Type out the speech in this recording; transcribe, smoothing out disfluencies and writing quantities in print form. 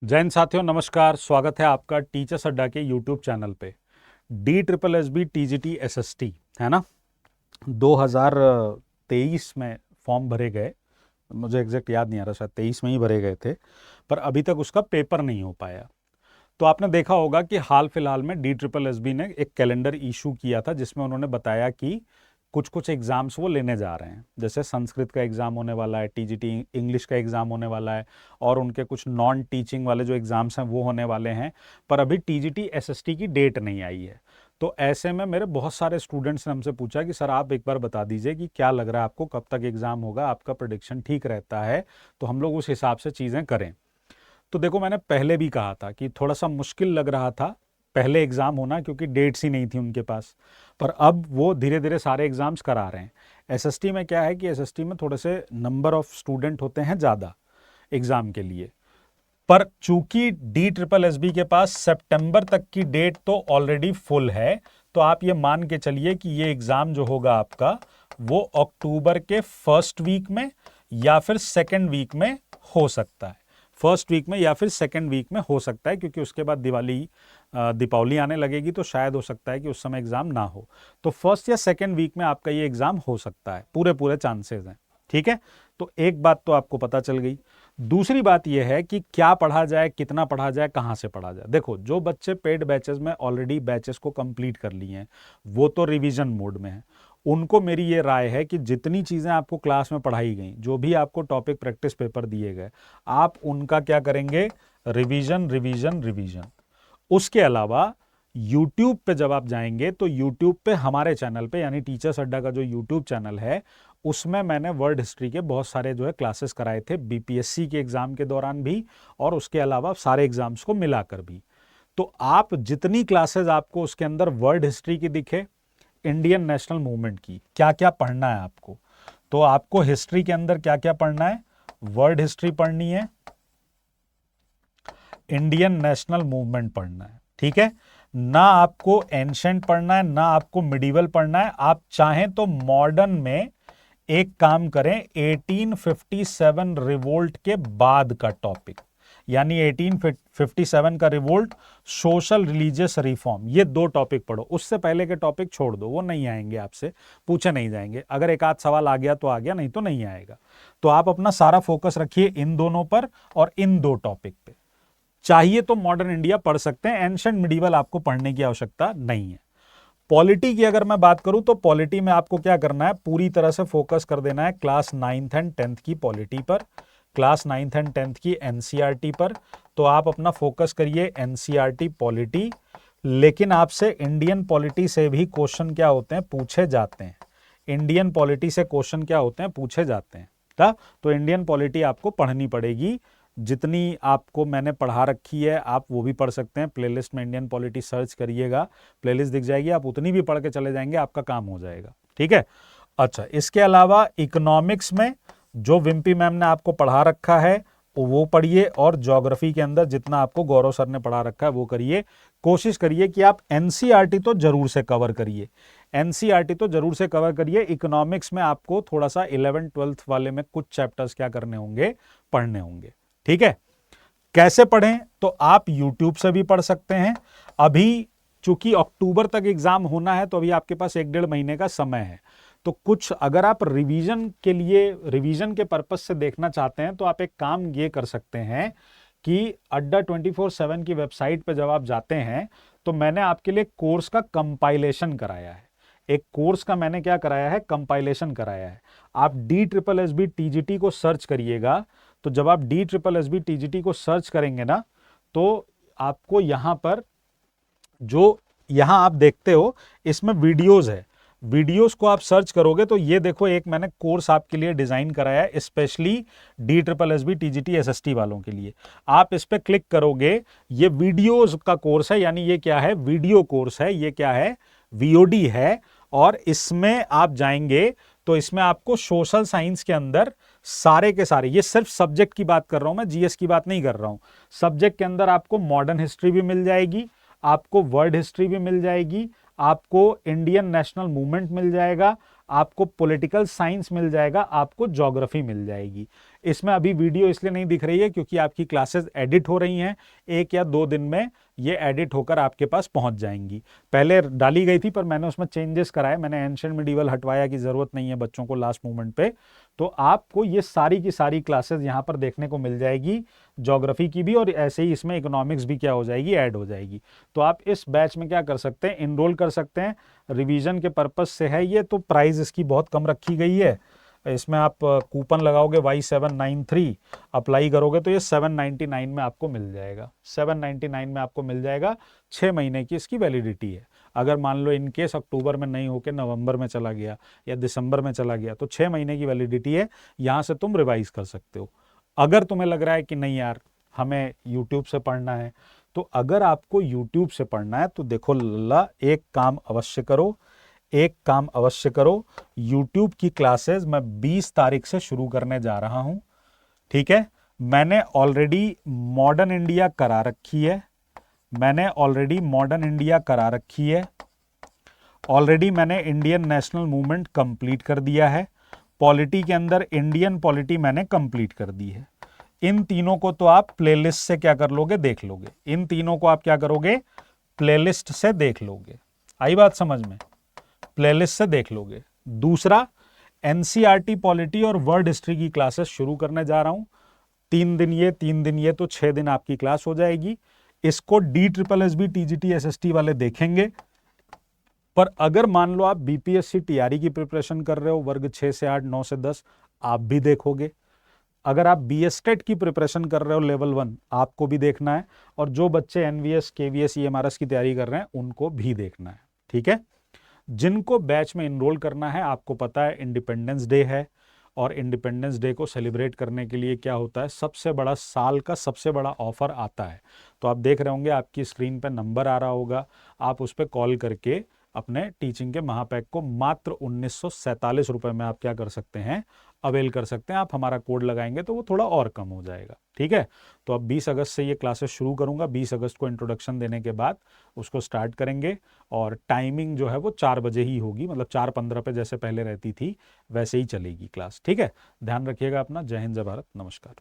जैन साथियों नमस्कार, स्वागत है आपका टीचर्स अड्डा के यूट्यूब चैनल पे। D triple S B T G T S S T है ना, 2023 में फॉर्म भरे गए। मुझे एग्जैक्ट याद नहीं आ रहा, शायद 23 में ही भरे गए थे, पर अभी तक उसका पेपर नहीं हो पाया। तो आपने देखा होगा कि हाल फिलहाल में डी ट्रिपल एस बी ने एक कैलेंडर इशू किया था जिसमें उन्होंने बताया कि कुछ कुछ एग्ज़ाम्स वो लेने जा रहे हैं। जैसे संस्कृत का एग्ज़ाम होने वाला है, टीजीटी इंग्लिश का एग्ज़ाम होने वाला है, और उनके कुछ नॉन टीचिंग वाले जो एग्ज़ाम्स हैं वो होने वाले हैं। पर अभी टीजीटी एसएसटी की डेट नहीं आई है। तो ऐसे में मेरे बहुत सारे स्टूडेंट्स ने हमसे पूछा कि सर आप एक बार बता दीजिए कि क्या लग रहा है आपको, कब तक एग्ज़ाम होगा, आपका प्रेडिक्शन ठीक रहता है तो हम लोग उस हिसाब से चीज़ें करें। तो देखो, मैंने पहले भी कहा था कि थोड़ा सा मुश्किल लग रहा था पहले एग्ज़ाम होना, क्योंकि डेट्स ही नहीं थी उनके पास। पर अब वो धीरे धीरे सारे एग्ज़ाम्स करा रहे हैं। एसएसटी में क्या है कि एसएसटी में थोड़े से नंबर ऑफ स्टूडेंट होते हैं ज़्यादा एग्ज़ाम के लिए। पर चूंकि डी ट्रिपल एस बी के पास सितंबर तक की डेट तो ऑलरेडी फुल है, तो आप ये मान के चलिए कि ये एग्ज़ाम जो होगा आपका वो अक्टूबर के फर्स्ट वीक में या फिर सेकेंड वीक में हो सकता है। फर्स्ट वीक में या फिर सेकेंड वीक में हो सकता है, क्योंकि उसके बाद दीपावली आने लगेगी, तो शायद हो सकता है कि उस समय एग्ज़ाम ना हो। तो फर्स्ट या सेकेंड वीक में आपका ये एग्ज़ाम हो सकता है, पूरे पूरे चांसेस हैं। ठीक है, तो एक बात तो आपको पता चल गई। दूसरी बात यह है कि क्या पढ़ा जाए, कितना पढ़ा जाए, कहाँ से पढ़ा जाए। देखो, जो बच्चे पेड बैचेस में ऑलरेडी बैचेस को कंप्लीट कर लिए हैं वो तो रिवीजन मोड में है। उनको मेरी ये राय है कि जितनी चीज़ें आपको क्लास में पढ़ाई गई, जो भी आपको टॉपिक प्रैक्टिस पेपर दिए गए, आप उनका क्या करेंगे, रिवीजन रिवीजन रिवीजन। उसके अलावा YouTube पे जब आप जाएंगे तो YouTube पे हमारे चैनल पे, यानी टीचर्स अड्डा का जो YouTube चैनल है, उसमें मैंने वर्ल्ड हिस्ट्री के बहुत सारे जो है क्लासेस कराए थे, बीपीएससी के एग्ज़ाम के दौरान भी और उसके अलावा सारे एग्ज़ाम्स को मिलाकर भी। तो आप जितनी क्लासेस आपको उसके अंदर वर्ल्ड हिस्ट्री की दिखे, इंडियन नेशनल मूवमेंट की, क्या क्या पढ़ना है आपको, तो आपको हिस्ट्री के अंदर क्या क्या पढ़ना है, वर्ल्ड हिस्ट्री पढ़नी है, इंडियन नेशनल मूवमेंट पढ़ना है। ठीक है, ना आपको एंशेंट पढ़ना है, ना आपको मिडिवल पढ़ना है। आप चाहें तो मॉडर्न में एक काम करें, 1857 रिवोल्ट के बाद का टॉपिक, यानी 1857 का रिवोल्ट, सोशल रिलीजियस रिफॉर्म, ये दो टॉपिक पढ़ो। उससे पहले के टॉपिक छोड़ दो, वो नहीं आएंगे, आपसे पूछे नहीं जाएंगे। अगर एक आध सवाल आ गया तो आ गया, नहीं तो नहीं आएगा। तो आप अपना सारा फोकस रखिए इन दोनों पर और इन दो टॉपिक पे। चाहिए तो मॉडर्न इंडिया पढ़ सकते हैं, एंशंट मिडिवल आपको पढ़ने की आवश्यकता नहीं है। पॉलिटी की अगर मैं बात करूं तो पॉलिटी में आपको क्या करना है, पूरी तरह से फोकस कर देना है क्लास 9th एंड 10th की पॉलिटी पर, क्लास 9th एंड 10th की एनसीईआरटी पर। तो आप अपना फोकस करिए एनसीईआरटी पॉलिटी। लेकिन आपसे इंडियन पॉलिटी से भी क्वेश्चन क्या होते हैं, पूछे जाते हैं। इंडियन पॉलिटी से क्वेश्चन क्या होते हैं, पूछे जाते हैं। तो इंडियन पॉलिटी आपको पढ़नी पड़ेगी। जितनी आपको मैंने पढ़ा रखी है आप वो भी पढ़ सकते हैं। प्लेलिस्ट में इंडियन पॉलिटी सर्च करिएगा, प्लेलिस्ट दिख जाएगी, आप उतनी भी पढ़ के चले जाएंगे, आपका काम हो जाएगा। ठीक है, अच्छा, इसके अलावा इकोनॉमिक्स में जो विम्पी मैम ने आपको पढ़ा रखा है वो पढ़िए, और ज्योग्राफी के अंदर जितना आपको गौरव सर ने पढ़ा रखा है वो करिए। कोशिश करिए कि आप एनसीईआरटी तो जरूर से कवर करिए, एनसीईआरटी तो जरूर से कवर करिए। इकोनॉमिक्स में आपको थोड़ा सा 11th 12th वाले में कुछ चैप्टर्स क्या करने होंगे, पढ़ने होंगे। ठीक है, कैसे पढ़ें, तो आप YouTube से भी पढ़ सकते हैं। अभी चूंकि अक्टूबर तक एग्जाम होना है तो अभी आपके पास 1-1.5 महीने का समय है। तो कुछ अगर आप रिवीजन के लिए, रिवीजन के पर्पस से देखना चाहते हैं, तो आप एक काम ये कर सकते हैं कि अड्डा 24/7 की वेबसाइट पे जब आप जाते हैं तो मैंने आपके लिए कोर्स का कंपाइलेशन कराया है। एक कोर्स का मैंने क्या कराया है, कंपाइलेशन कराया है। आप D triple S B TGT को सर्च करिएगा। तो जब आप D triple S B TGT को सर्च करेंगे ना, तो आपको यहां पर जो यहां आप देखते हो इसमें वीडियोस है, वीडियोस को आप सर्च करोगे तो ये देखो, एक मैंने कोर्स आपके लिए डिजाइन कराया है specially D triple S B TGT SST वालों के लिए। आप इस पे क्लिक करोगे, ये वीडियोस का कोर्स है, यानी ये क्या है, वीडियो कोर्स है, ये क्या है, वीओडी है। और इसमें आप जाएंगे तो इसमें आपको सोशल साइंस के अंदर सारे के सारे, ये सिर्फ सब्जेक्ट की बात कर रहा हूं मैं, जीएस की बात नहीं कर रहा हूं। सब्जेक्ट के अंदर आपको मॉडर्न हिस्ट्री भी मिल जाएगी, आपको वर्ल्ड हिस्ट्री भी मिल जाएगी, आपको इंडियन नेशनल मूवमेंट मिल जाएगा, आपको पॉलिटिकल साइंस मिल जाएगा, आपको ज्योग्राफी मिल जाएगी। इसमें अभी वीडियो इसलिए नहीं दिख रही है क्योंकि आपकी क्लासेस एडिट हो रही हैं, 1 या 2 दिन में ये एडिट होकर आपके पास पहुंच जाएंगी। पहले डाली गई थी पर मैंने उसमें चेंजेस कराए, मैंने एंशिएंट मिडीवल हटवाया कि ज़रूरत नहीं है बच्चों को लास्ट मोमेंट पे। तो आपको ये सारी की सारी क्लासेस यहाँ पर देखने को मिल जाएगी, ज्योग्राफी की भी, और ऐसे ही इसमें इकोनॉमिक्स भी क्या हो जाएगी, ऐड हो जाएगी। तो आप इस बैच में क्या कर सकते हैं, इनरोल कर सकते हैं। रिवीजन के पर्पज से है ये, तो प्राइस इसकी बहुत कम रखी गई है। इसमें आप कूपन लगाओगे Y793, अप्लाई करोगे तो ये 799 में आपको मिल जाएगा। 799 में आपको मिल जाएगा। 6 महीने की इसकी वैलिडिटी है। अगर मान लो इन केस अक्टूबर में नहीं होकर नवंबर में चला गया या दिसंबर में चला गया तो 6 महीने की वैलिडिटी है, यहाँ से तुम रिवाइज कर सकते हो। अगर तुम्हें लग रहा है कि नहीं यार हमें यूट्यूब से पढ़ना है, तो अगर आपको यूट्यूब से पढ़ना है तो देखो लल्ला, एक काम अवश्य करो, एक काम अवश्य करो। यूट्यूब की क्लासेस मैं 20 तारीख से शुरू करने जा रहा हूं, ठीक है। मैंने ऑलरेडी मॉडर्न इंडिया करा रखी है, मैंने ऑलरेडी मॉडर्न इंडिया करा रखी है, ऑलरेडी मैंने इंडियन नेशनल मूवमेंट कंप्लीट कर दिया है, पॉलिटी के अंदर इंडियन पॉलिटी मैंने कंप्लीट कर दी है। इन तीनों को तो आप प्लेलिस्ट से क्या कर लोगे, देख लोगे। इन तीनों को आप क्या करोगे, प्लेलिस्ट से देख लोगे। आई बात समझ में, प्लेलिस्ट से देख लोगे। दूसरा, एनसीईआरटी पॉलिटी और वर्ल्ड हिस्ट्री की क्लासेस शुरू करने जा रहा हूं। 3 दिन ये 3 दिन ये, तो 6 दिन आपकी क्लास हो जाएगी। इसको DSSB TGT SST वाले देखेंगे। पर अगर मान लो आप बीपीएससी टीआरई की प्रिपरेशन कर रहे हो, वर्ग 6 से 8, 9 से 10, आप भी देखोगे। अगर आप बीएसटेट की प्रिपरेशन कर रहे हो लेवल 1, आपको भी देखना है। और जो बच्चे एनवीएस, केवीएस, ईएमआरएस की तैयारी कर रहे हैं उनको भी देखना है, ठीक है। जिनको बैच में इनरोल करना है, आपको पता है इंडिपेंडेंस डे है, और इंडिपेंडेंस डे को सेलिब्रेट करने के लिए क्या होता है, सबसे बड़ा, साल का सबसे बड़ा ऑफर आता है। तो आप देख रहे होंगे, आपकी स्क्रीन पे नंबर आ रहा होगा, आप उस पर कॉल करके अपने टीचिंग के महापैक को मात्र 1947 रुपये में आप क्या कर सकते हैं, अवेल कर सकते हैं। आप हमारा कोड लगाएंगे तो वो थोड़ा और कम हो जाएगा, ठीक है। तो अब 20 अगस्त से ये क्लासेस शुरू करूंगा। 20 अगस्त को इंट्रोडक्शन देने के बाद उसको स्टार्ट करेंगे, और टाइमिंग जो है वो 4 बजे ही होगी, मतलब 4:15 पे जैसे पहले रहती थी वैसे ही चलेगी क्लास, ठीक है। ध्यान रखिएगा अपना। जय हिंद, जय भारत, नमस्कार।